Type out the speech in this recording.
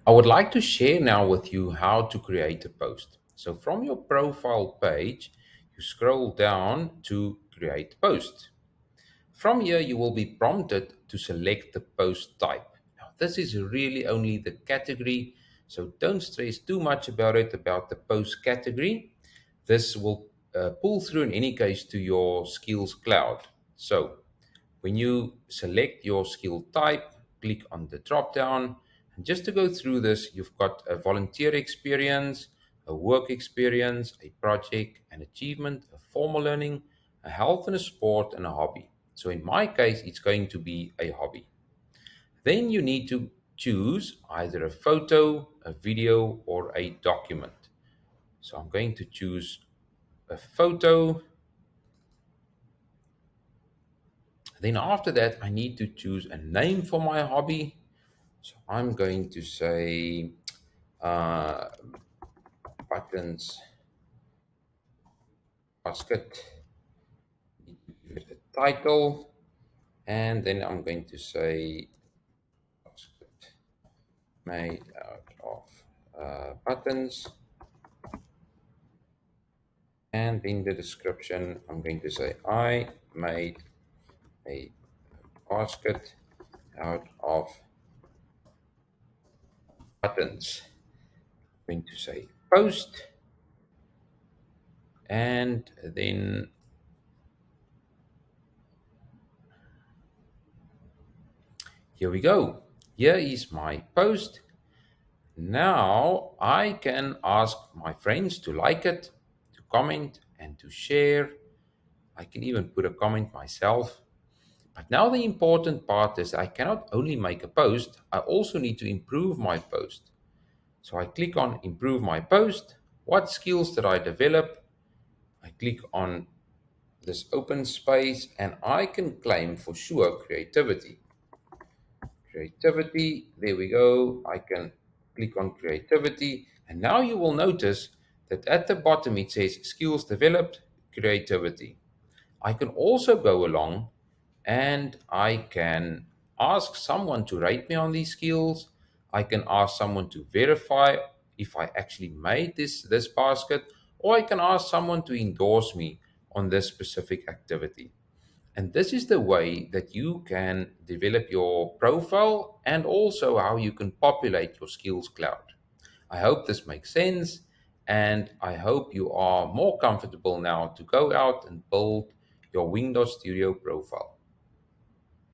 I would like to share now with you how to create a post. So from your profile page, you scroll down to create post. From here, you will be prompted to select the post type. Now, this is really only the category, so don't stress too much about it, about the post category. This will pull through in any case to your skills cloud. So when you select your skill type, click on the drop down. And just to go through this, you've got a volunteer experience, a work experience, a project, an achievement, a formal learning, a health and a sport, and a hobby. So in my case, it's going to be a hobby. Then you need to choose either a photo, a video, or a document. So I'm going to choose a photo. Then after that, I need to choose a name for my hobby. So I'm going to say uh, buttons basket, give it a title, and then I'm going to say basket made out of buttons. And in the description, I'm going to say I made a basket out of buttons. I'm going to say post, and then here we go. Here is my post. Now I can ask my friends to like it, to comment, and to share. I can even put a comment myself. But now the important part is I cannot only make a post, I also need to improve my post. So I click on improve my post. What skills did I develop? I click on this open space and I can claim for sure creativity. Creativity, there we go. I can click on creativity. And now you will notice that at the bottom it says skills developed, creativity. I can also go along and I can ask someone to rate me on these skills. I can ask someone to verify if I actually made this basket, or I can ask someone to endorse me on this specific activity. And this is the way that you can develop your profile and also how you can populate your skills cloud. I hope this makes sense, and I hope you are more comfortable now to go out and build your Wing.Studio profile.